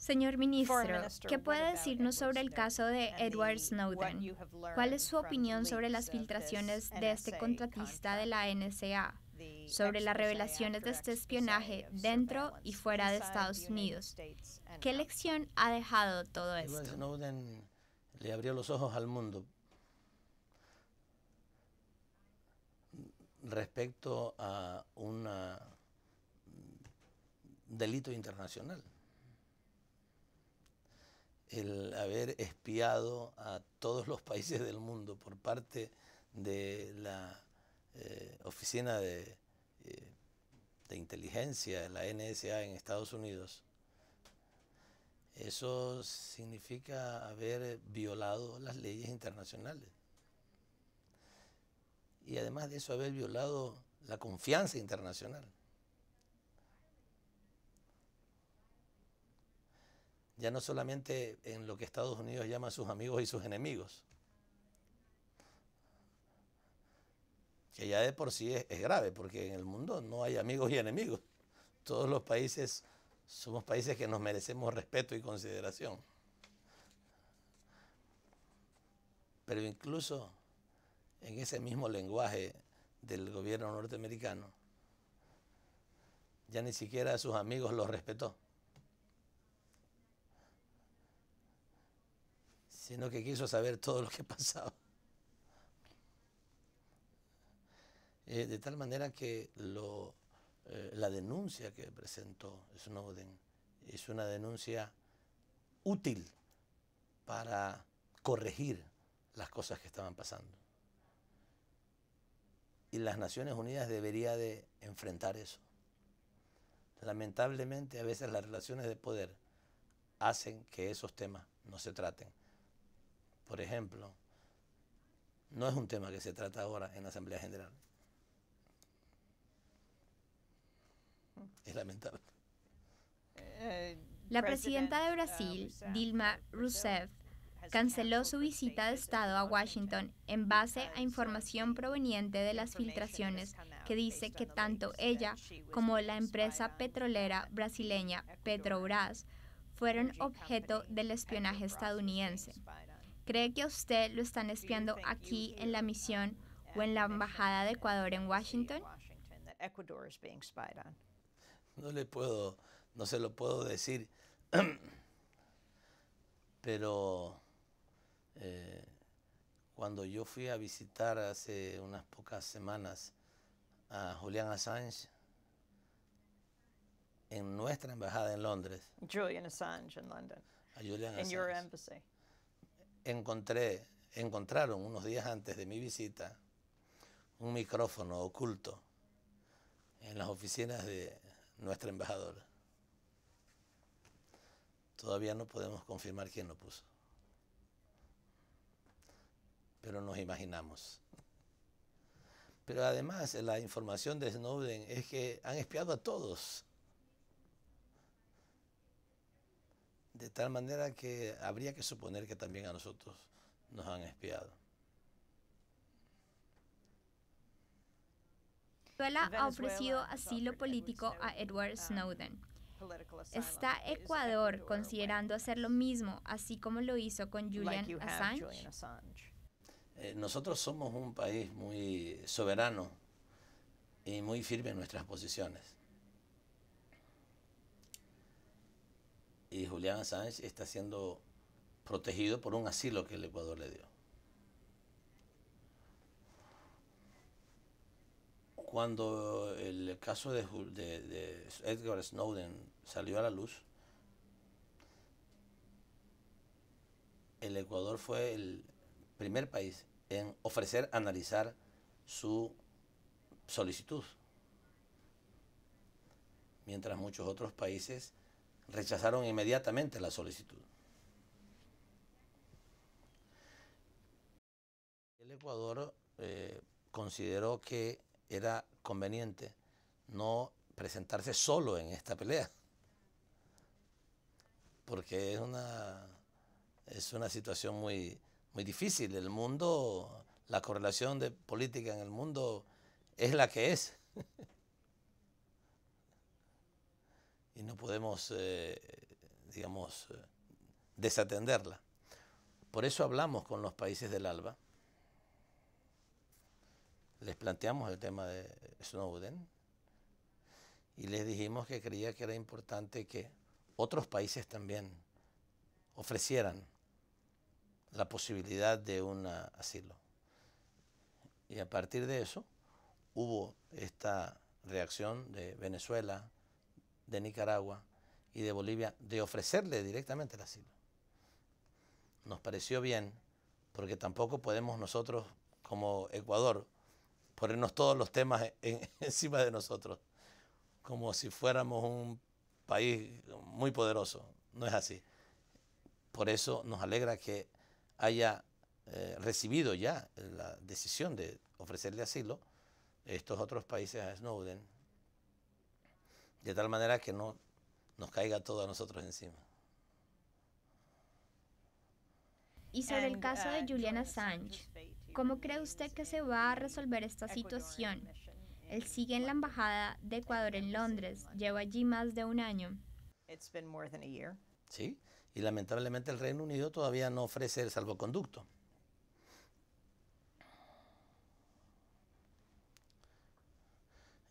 Señor ministro, ¿qué puede decirnos sobre el caso de Edward Snowden? ¿Cuál es su opinión sobre las filtraciones de este contratista de la NSA, sobre las revelaciones de este espionaje dentro y fuera de Estados Unidos? ¿Qué lección ha dejado todo Edward esto? Snowden le abrió los ojos al mundo respecto a un delito internacional. El haber espiado a todos los países del mundo por parte de la Oficina de Inteligencia, de la NSA en Estados Unidos, eso significa haber violado las leyes internacionales. Y además de eso, haber violado la confianza internacional. Ya no solamente en lo que Estados Unidos llama a sus amigos y sus enemigos, que ya de por sí es grave, porque en el mundo no hay amigos y enemigos. Todos los países somos países que nos merecemos respeto y consideración. Pero incluso en ese mismo lenguaje del gobierno norteamericano, ya ni siquiera a sus amigos los respetó, sino que quiso saber todo lo que pasaba. De tal manera que la denuncia que presentó Snowden es una denuncia útil para corregir las cosas que estaban pasando. Y las Naciones Unidas debería de enfrentar eso. Lamentablemente, a veces las relaciones de poder hacen que esos temas no se traten. Por ejemplo, no es un tema que se trata ahora en la Asamblea General. Es lamentable. La presidenta de Brasil, Dilma Rousseff, canceló su visita de Estado a Washington en base a información proveniente de las filtraciones que dice que tanto ella como la empresa petrolera brasileña Petrobras fueron objeto del espionaje estadounidense. ¿Cree que a usted lo están espiando aquí en la misión o en la Embajada de Ecuador en Washington? No se lo puedo decir, pero cuando yo fui a visitar hace unas pocas semanas a Julian Assange en nuestra embajada en Londres, Julian Assange in London, a Julian in Assange, your embassy. encontraron unos días antes de mi visita un micrófono oculto en las oficinas de nuestra embajadora. Todavía no podemos confirmar quién lo puso, pero nos imaginamos. Pero además la información de Snowden es que han espiado a todos, de tal manera que habría que suponer que también a nosotros nos han espiado. Venezuela ha ofrecido asilo político a Edward Snowden. ¿Está Ecuador considerando hacer lo mismo, así como lo hizo con Julian Assange? Nosotros somos un país muy soberano y muy firme en nuestras posiciones. Y Julian Assange está siendo protegido por un asilo que el Ecuador le dio. Cuando el caso de Edward Snowden salió a la luz, el Ecuador fue el primer país en ofrecer analizar su solicitud, mientras muchos otros países rechazaron inmediatamente la solicitud. El Ecuador consideró que era conveniente no presentarse solo en esta pelea, porque es una situación muy difícil. El mundo, la correlación de política en el mundo es la que es. Y no podemos, digamos, podemos desatenderla. Por eso hablamos con los países del ALBA, les planteamos el tema de Snowden y les dijimos que creía que era importante que otros países también ofrecieran la posibilidad de un asilo. Y a partir de eso hubo esta reacción de Venezuela, de Nicaragua y de Bolivia de ofrecerle directamente el asilo. Nos pareció bien porque tampoco podemos nosotros como Ecuador ponernos todos los temas encima de nosotros como si fuéramos un país muy poderoso. No es así. Por eso nos alegra que haya recibido ya la decisión de ofrecerle asilo estos otros países a Snowden, de tal manera que no nos caiga todo a nosotros encima. Y sobre el caso de Julian Assange, ¿cómo cree usted que se va a resolver esta situación? Él sigue en la Embajada de Ecuador en Londres, lleva allí más de un año. Sí, y lamentablemente el Reino Unido todavía no ofrece el salvoconducto.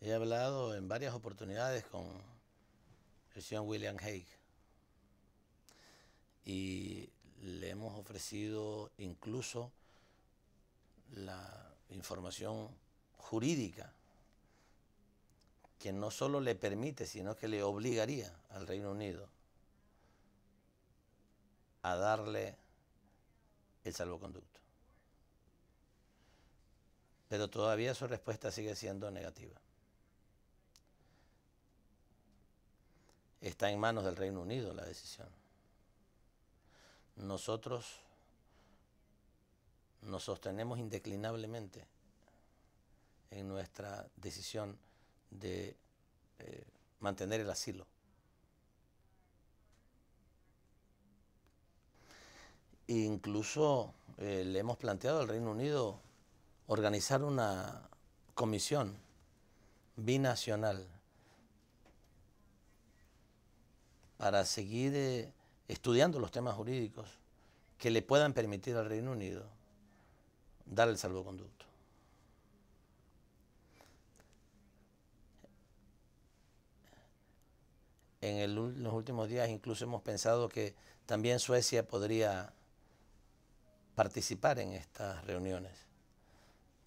He hablado en varias oportunidades con el señor William Hague y le hemos ofrecido incluso la información jurídica que no solo le permite, sino que le obligaría al Reino Unido a darle el salvoconducto. Pero todavía su respuesta sigue siendo negativa. Está en manos del Reino Unido la decisión. Nosotros nos sostenemos indeclinablemente en nuestra decisión de mantener el asilo. Incluso le hemos planteado al Reino Unido organizar una comisión binacional para seguir estudiando los temas jurídicos que le puedan permitir al Reino Unido dar el salvoconducto. En los últimos días incluso hemos pensado que también Suecia podría participar en estas reuniones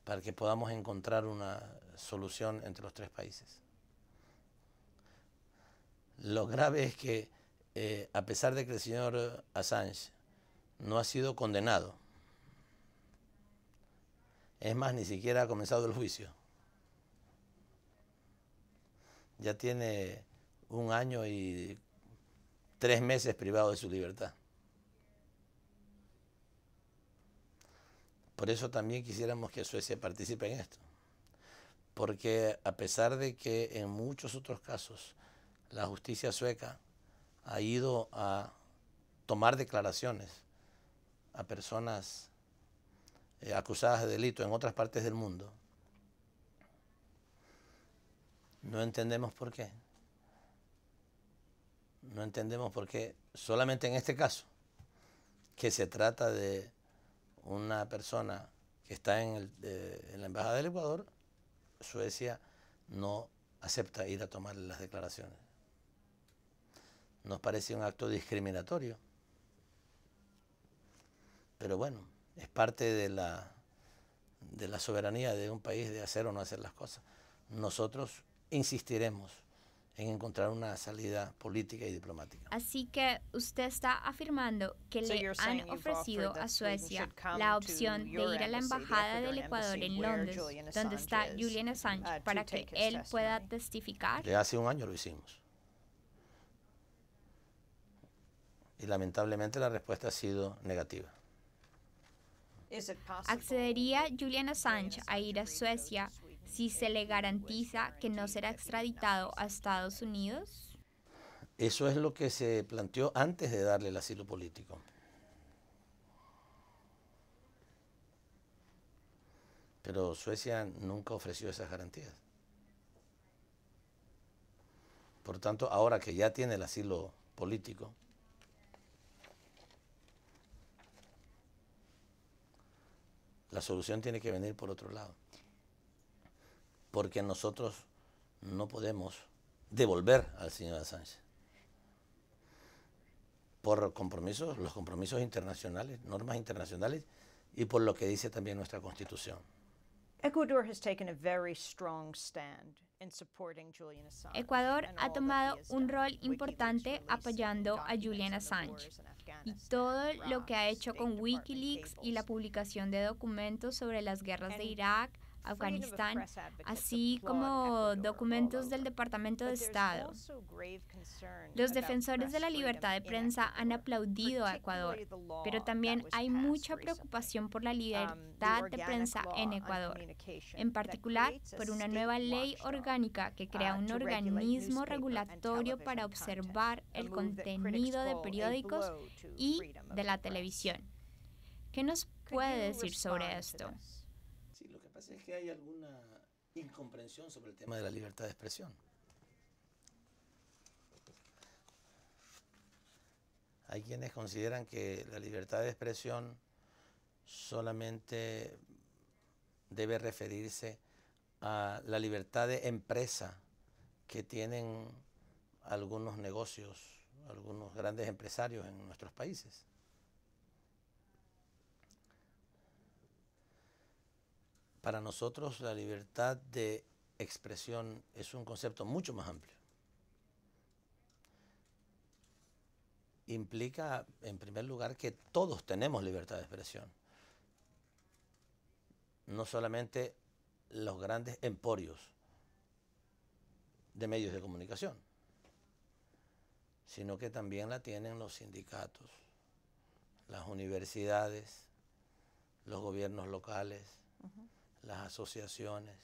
para que podamos encontrar una solución entre los tres países. Lo grave es que a pesar de que el señor Assange no ha sido condenado, es más, ni siquiera ha comenzado el juicio. Ya tiene 1 año y 3 meses privado de su libertad. Por eso también quisiéramos que Suecia participe en esto. Porque a pesar de que en muchos otros casos la justicia sueca ha ido a tomar declaraciones a personas acusadas de delito en otras partes del mundo, no entendemos por qué. No entendemos por qué solamente en este caso, que se trata de una persona que está en la Embajada del Ecuador, Suecia no acepta ir a tomarle las declaraciones. Nos parece un acto discriminatorio. Pero bueno, es parte de la soberanía de un país de hacer o no hacer las cosas. Nosotros insistiremos en encontrar una salida política y diplomática. Así que usted está afirmando que le han ofrecido a Suecia la opción de ir a la Embajada del Ecuador en Londres, donde está Julian Assange, para que él pueda testificar. De hace 1 año lo hicimos. Y lamentablemente la respuesta ha sido negativa. ¿Accedería Julian Assange a ir a Suecia si se le garantiza que no será extraditado a Estados Unidos? Eso es lo que se planteó antes de darle el asilo político. Pero Suecia nunca ofreció esas garantías. Por tanto, ahora que ya tiene el asilo político, La solución tiene que venir por otro lado, porque nosotros no podemos devolver al señor Assange por compromisos, los compromisos internacionales, normas internacionales y por lo que dice también nuestra Constitución. Ecuador has taken a very strong stand in supporting Julian Assange. Ecuador and ha all that tomado he has un done. rol WikiLeaks importante releasing apoyando a documents Julian on the Assange wars in y Afghanistan, todo lo que ha Iraq, hecho State con Department Wikileaks y la cables. publicación de documentos sobre las guerras de And Irak, freedom of Afganistán, press advocates así applaud como Ecuador all documentos del over. Departamento de But there's Estado. also grave concern Los about defensores de press la freedom libertad de in prensa han Ecuador, aplaudido a Ecuador, particularly the law pero that también was hay passed mucha recently. preocupación por la The libertad de Organic prensa Law en on Ecuador, Communication en that particular creates a por una state nueva ley watchdog, orgánica que crea un to regulate organismo newspaper and regulatorio para television content, observar a el move that critics contenido de call a periódicos blow to y freedom of de la the press. televisión. ¿Qué nos Could puede you decir sobre respond to esto? this? Sí, lo que pasa es que hay alguna incomprensión sobre el tema de la libertad de expresión. Hay quienes consideran que la libertad de expresión solamente debe referirse a la libertad de empresa que tienen algunos negocios, algunos grandes empresarios en nuestros países. Para nosotros la libertad de expresión es un concepto mucho más amplio. Implica, en primer lugar, que todos tenemos libertad de expresión. No solamente los grandes emporios de medios de comunicación, sino que también la tienen los sindicatos, las universidades, los gobiernos locales, las asociaciones.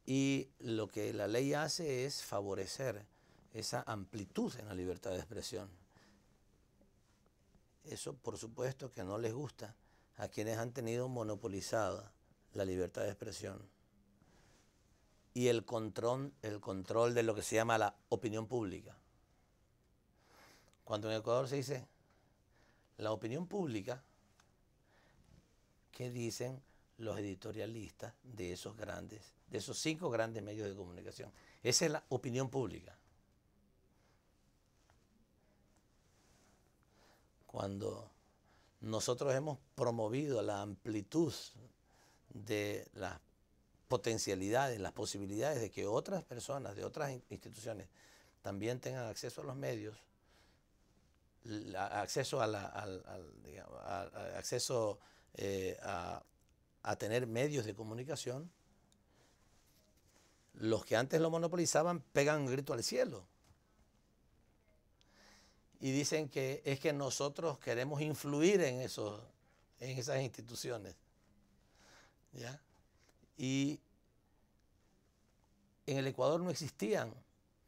Y lo que la ley hace es favorecer esa amplitud en la libertad de expresión. Eso, por supuesto, que no les gusta a quienes han tenido monopolizada la libertad de expresión y el control de lo que se llama la opinión pública. Cuando en Ecuador se dice la opinión pública, ¿qué dicen los editorialistas de esos 5 grandes medios de comunicación? Esa es la opinión pública. Cuando nosotros hemos promovido la amplitud de las potencialidades, las posibilidades de que otras personas, de otras instituciones, también tengan acceso a los medios, acceso a tener medios de comunicación, los que antes lo monopolizaban pegan un grito al cielo y dicen que es que nosotros queremos influir en esas instituciones, ¿ya? Y en el Ecuador no existían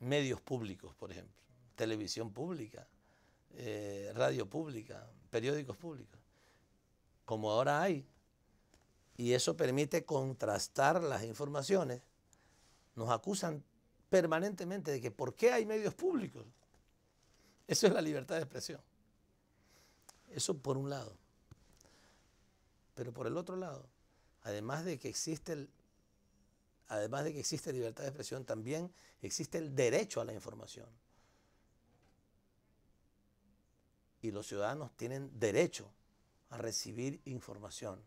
medios públicos, por ejemplo, televisión pública, radio pública, periódicos públicos, como ahora hay. Y eso permite contrastar las informaciones. Nos acusan permanentemente de que ¿por qué hay medios públicos? Eso es la libertad de expresión. Eso por un lado. Pero por el otro lado, además de que existe libertad de expresión, también existe el derecho a la información. Y los ciudadanos tienen derecho a recibir información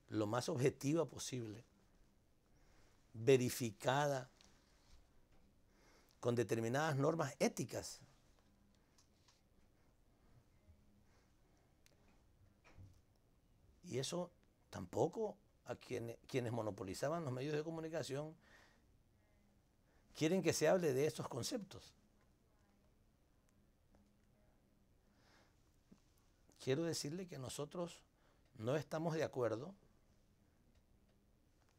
lo más objetiva posible, verificada, con determinadas normas éticas. Y eso tampoco a quienes monopolizaban los medios de comunicación quieren que se hable de estos conceptos. Quiero decirle que nosotros no estamos de acuerdo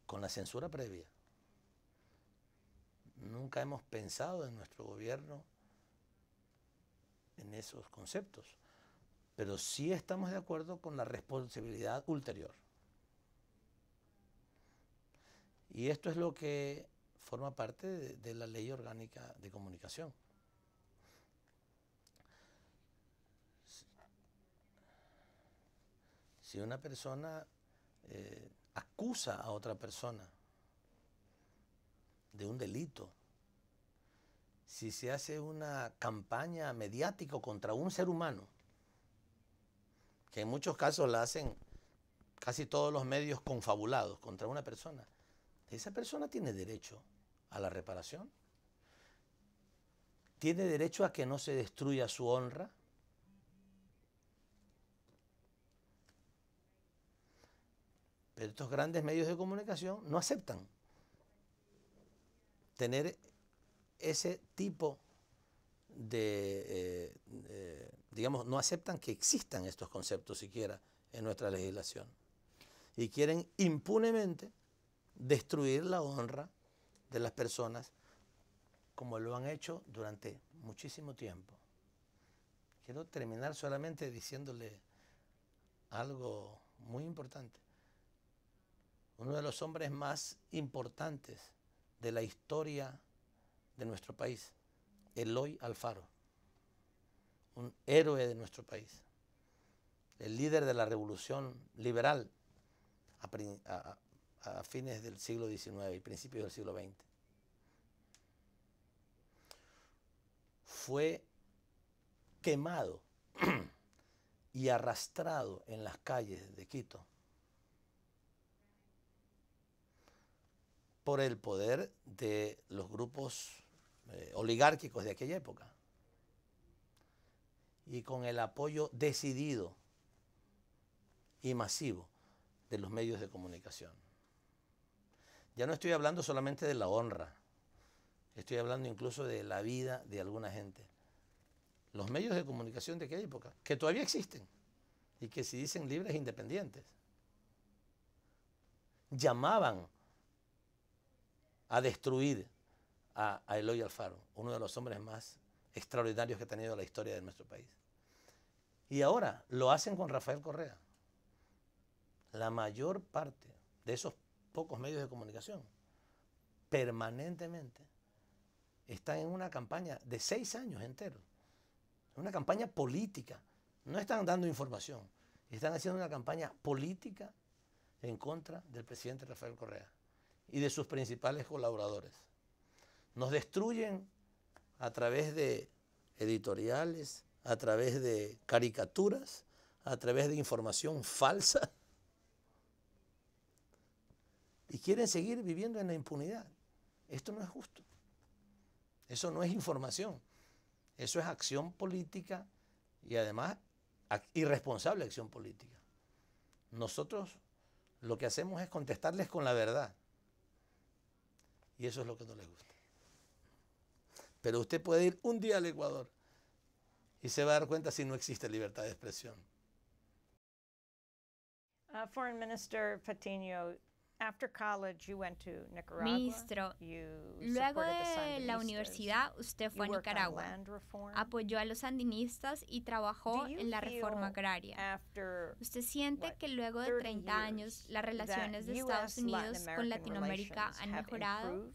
con la censura previa. Nunca hemos pensado en nuestro gobierno en esos conceptos, pero sí estamos de acuerdo con la responsabilidad ulterior. Y esto es lo que forma parte de la Ley Orgánica de Comunicación. Si una persona acusa a otra persona de un delito, si se hace una campaña mediática contra un ser humano, que en muchos casos la hacen casi todos los medios confabulados contra una persona, esa persona tiene derecho a la reparación, tiene derecho a que no se destruya su honra. Pero estos grandes medios de comunicación no aceptan tener ese tipo de, digamos, no aceptan que existan estos conceptos siquiera en nuestra legislación. Y quieren impunemente destruir la honra de las personas como lo han hecho durante muchísimo tiempo. Quiero terminar solamente diciéndole algo muy importante. Uno de los hombres más importantes de la historia de nuestro país, Eloy Alfaro, un héroe de nuestro país, el líder de la revolución liberal a fines del siglo XIX y principios del siglo XX. Fue quemado y arrastrado en las calles de Quito por el poder de los grupos oligárquicos de aquella época y con el apoyo decidido y masivo de los medios de comunicación. Ya no estoy hablando solamente de la honra, estoy hablando incluso de la vida de alguna gente. Los medios de comunicación de aquella época, que todavía existen y que se dicen libres e independientes, llamaban a destruir a Eloy Alfaro, uno de los hombres más extraordinarios que ha tenido la historia de nuestro país. Y ahora lo hacen con Rafael Correa. La mayor parte de esos pocos medios de comunicación permanentemente están en una campaña de 6 años enteros, una campaña política. No están dando información, están haciendo una campaña política en contra del presidente Rafael Correa y de sus principales colaboradores. Nos destruyen a través de editoriales, a través de caricaturas, a través de información falsa. Y quieren seguir viviendo en la impunidad. Esto no es justo. Eso no es información. Eso es acción política y además irresponsable acción política. Nosotros lo que hacemos es contestarles con la verdad. Y eso es lo que no les gusta. Pero usted puede ir un día al Ecuador y se va a dar cuenta si no existe libertad de expresión. Foreign Minister Patiño, after college you went to Nicaragua. Ministro, luego de la universidad usted fue a Nicaragua, apoyó a los sandinistas y trabajó en la reforma agraria. ¿Usted siente que luego de 30 años las relaciones de Estados Unidos con Latinoamérica han mejorado?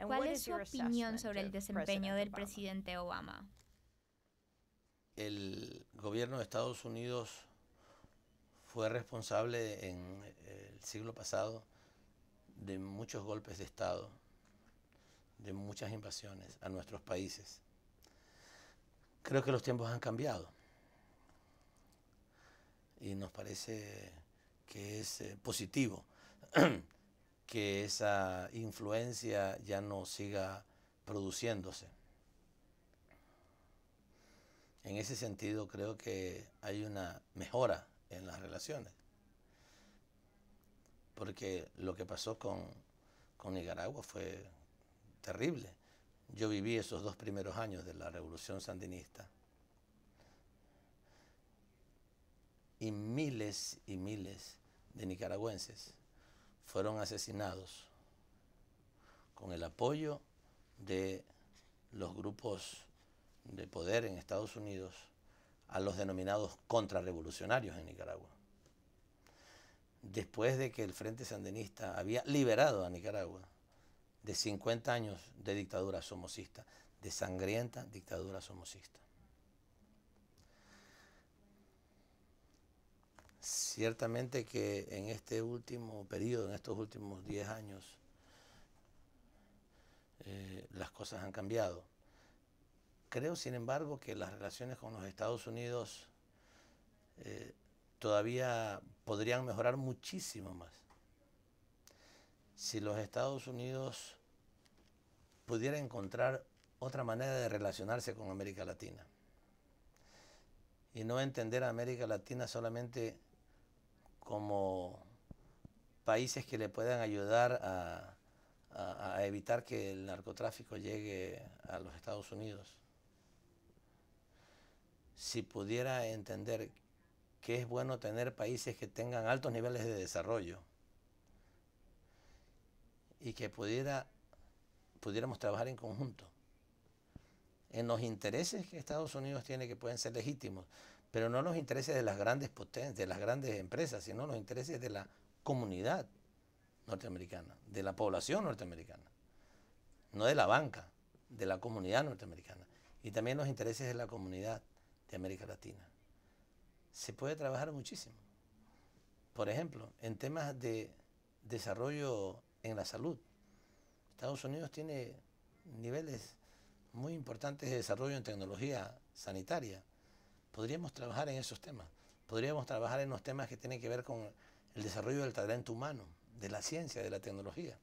¿Cuál es su opinión sobre el desempeño del presidente Obama? El gobierno de Estados Unidos fue responsable en el siglo pasado de muchos golpes de Estado, de muchas invasiones a nuestros países. Creo que los tiempos han cambiado y nos parece que es positivo que esa influencia ya no siga produciéndose. En ese sentido creo que hay una mejora en las relaciones, porque lo que pasó con Nicaragua fue terrible. Yo viví esos 2 primeros años de la revolución sandinista y miles de nicaragüenses fueron asesinados con el apoyo de los grupos de poder en Estados Unidos a los denominados contrarrevolucionarios en Nicaragua. Después de que el Frente Sandinista había liberado a Nicaragua de 50 años de dictadura somocista, de sangrienta dictadura somocista. Ciertamente que en este último periodo, en estos últimos 10 años, las cosas han cambiado. Creo, sin embargo, que las relaciones con los Estados Unidos todavía podrían mejorar muchísimo más. Si los Estados Unidos pudiera encontrar otra manera de relacionarse con América Latina y no entender a América Latina solamente como países que le puedan ayudar a evitar que el narcotráfico llegue a los Estados Unidos. Si pudiera entender que es bueno tener países que tengan altos niveles de desarrollo y que pudiéramos trabajar en conjunto en los intereses que Estados Unidos tiene, que pueden ser legítimos, pero no los intereses de las grandes potencias, de las grandes empresas, sino los intereses de la comunidad norteamericana, de la población norteamericana, no de la banca, de la comunidad norteamericana, y también los intereses de la comunidad de América Latina. Se puede trabajar muchísimo. Por ejemplo, en temas de desarrollo en la salud, Estados Unidos tiene niveles muy importantes de desarrollo en tecnología sanitaria. Podríamos trabajar en esos temas. Podríamos trabajar en los temas que tienen que ver con el desarrollo del talento humano, de la ciencia, de la tecnología,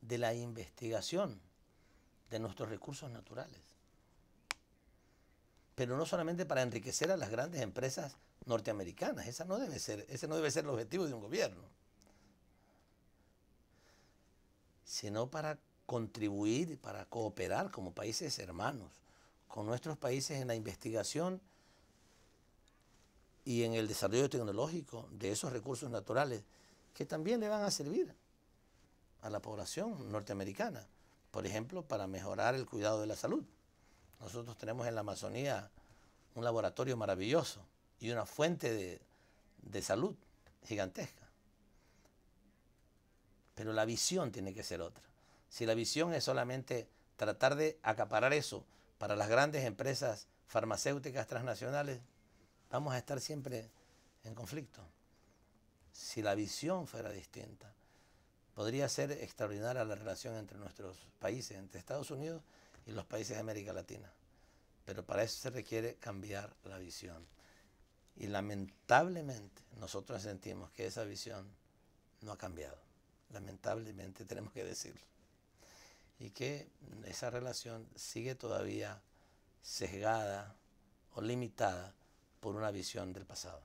de la investigación de nuestros recursos naturales. Pero no solamente para enriquecer a las grandes empresas norteamericanas. Ese no debe ser el objetivo de un gobierno, sino para contribuir, para cooperar como países hermanos con nuestros países en la investigación y en el desarrollo tecnológico de esos recursos naturales que también le van a servir a la población norteamericana. Por ejemplo, para mejorar el cuidado de la salud. Nosotros tenemos en la Amazonía un laboratorio maravilloso y una fuente de salud gigantesca. Pero la visión tiene que ser otra. Si la visión es solamente tratar de acaparar eso para las grandes empresas farmacéuticas transnacionales, vamos a estar siempre en conflicto. Si la visión fuera distinta, podría ser extraordinaria la relación entre nuestros países, entre Estados Unidos y los países de América Latina. Pero para eso se requiere cambiar la visión. Y lamentablemente nosotros sentimos que esa visión no ha cambiado. Lamentablemente tenemos que decirlo. Y que esa relación sigue todavía sesgada o limitada por una visión del pasado.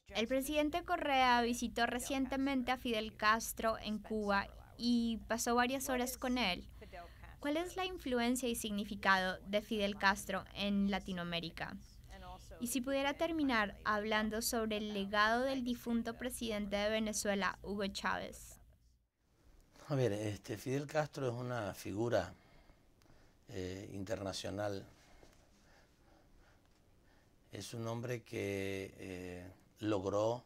El presidente Correa visitó recientemente a Fidel Castro en Cuba y pasó varias horas con él. ¿Cuál es la influencia y significado de Fidel Castro en Latinoamérica? Y si pudiera terminar hablando sobre el legado del difunto presidente de Venezuela, Hugo Chávez. A ver, Fidel Castro es una figura internacional. Es un hombre que logró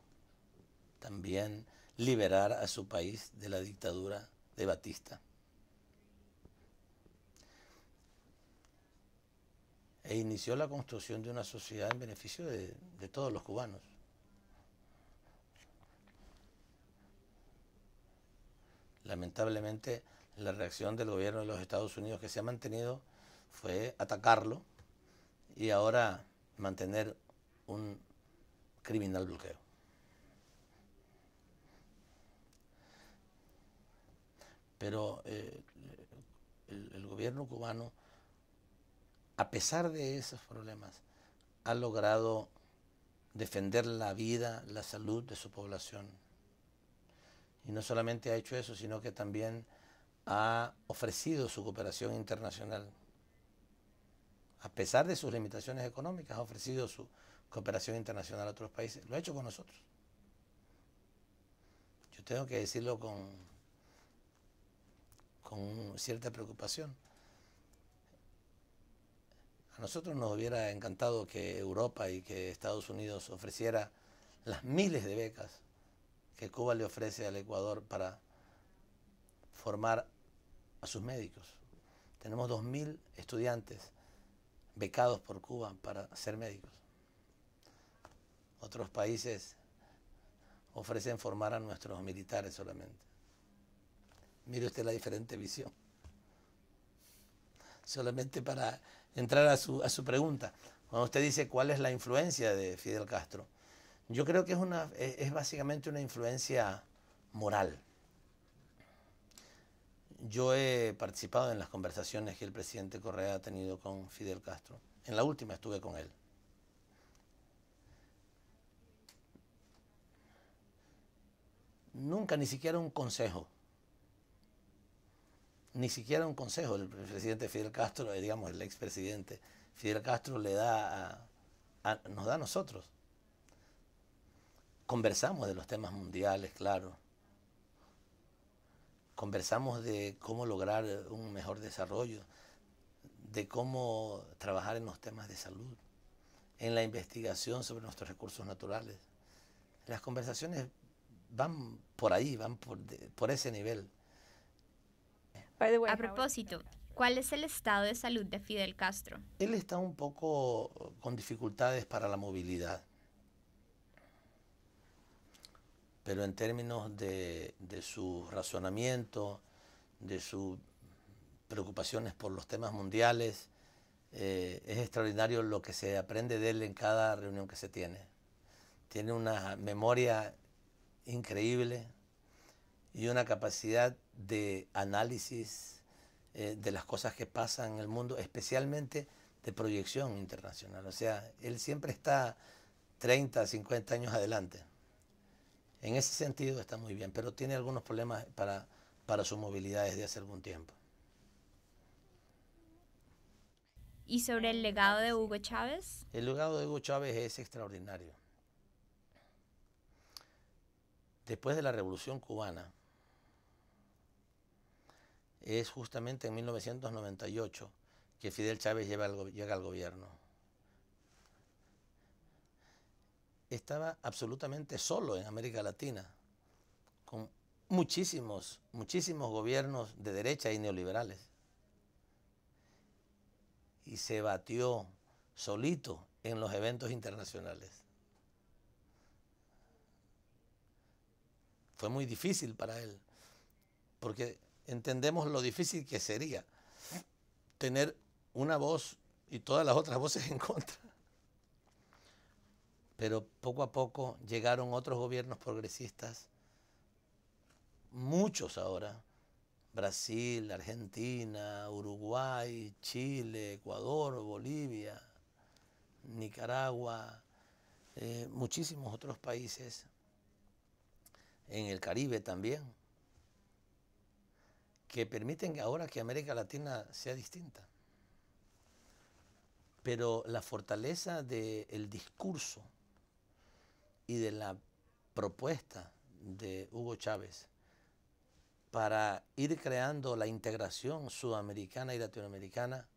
también liberar a su país de la dictadura de Batista. E inició la construcción de una sociedad en beneficio de todos los cubanos. Lamentablemente, la reacción del gobierno de los Estados Unidos que se ha mantenido fue atacarlo y ahora mantener un criminal bloqueo. Pero el gobierno cubano, a pesar de esos problemas, ha logrado defender la vida, la salud de su población. Y no solamente ha hecho eso, sino que también ha ofrecido su cooperación internacional. A pesar de sus limitaciones económicas, ha ofrecido su cooperación internacional a otros países. Lo ha hecho con nosotros. Yo tengo que decirlo con cierta preocupación. A nosotros nos hubiera encantado que Europa y que Estados Unidos ofreciera las miles de becas que Cuba le ofrece al Ecuador para formar a sus médicos. Tenemos 2.000 estudiantes becados por Cuba para ser médicos. Otros países ofrecen formar a nuestros militares solamente. Mire usted la diferente visión. Solamente para entrar a su pregunta, cuando usted dice cuál es la influencia de Fidel Castro, yo creo que es básicamente una influencia moral. Yo he participado en las conversaciones que el presidente Correa ha tenido con Fidel Castro. En la última estuve con él. Nunca, ni siquiera un consejo. Ni siquiera un consejo. El presidente Fidel Castro, digamos, el expresidente Fidel Castro nos da a nosotros. Conversamos de los temas mundiales, claro. Conversamos de cómo lograr un mejor desarrollo, de cómo trabajar en los temas de salud, en la investigación sobre nuestros recursos naturales. Las conversaciones van por ahí, van por ese nivel. A propósito, ¿cuál es el estado de salud de Fidel Castro? Él está un poco con dificultades para la movilidad, pero en términos de su razonamiento, de sus preocupaciones por los temas mundiales, es extraordinario lo que se aprende de él en cada reunión que se tiene. Tiene una memoria increíble y una capacidad de análisis de las cosas que pasan en el mundo, especialmente de proyección internacional. O sea, él siempre está 30, 50 años adelante. En ese sentido está muy bien, pero tiene algunos problemas para su movilidad desde hace algún tiempo. ¿Y sobre el legado de Hugo Chávez? El legado de Hugo Chávez es extraordinario. Después de la Revolución Cubana, es justamente en 1998 que Fidel Chávez llega al gobierno. Estaba absolutamente solo en América Latina, con muchísimos gobiernos de derecha y neoliberales. Y se batió solito en los eventos internacionales. Fue muy difícil para él, porque entendemos lo difícil que sería tener una voz y todas las otras voces en contra. Pero poco a poco llegaron otros gobiernos progresistas, muchos ahora, Brasil, Argentina, Uruguay, Chile, Ecuador, Bolivia, Nicaragua, muchísimos otros países, en el Caribe también, que permiten ahora que América Latina sea distinta. Pero la fortaleza del discurso y de la propuesta de Hugo Chávez para ir creando la integración sudamericana y latinoamericana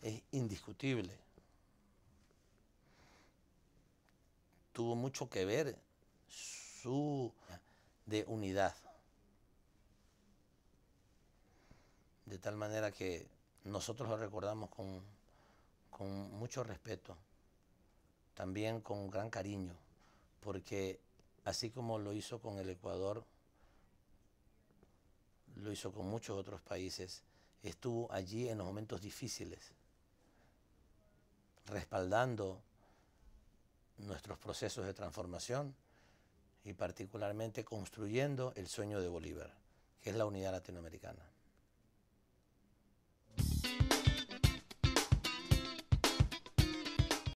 es indiscutible. Tuvo mucho que ver de unidad. De tal manera que nosotros lo recordamos con mucho respeto, también con gran cariño, porque así como lo hizo con el Ecuador, lo hizo con muchos otros países, estuvo allí en los momentos difíciles, respaldando nuestros procesos de transformación y particularmente construyendo el sueño de Bolívar, que es la unidad latinoamericana.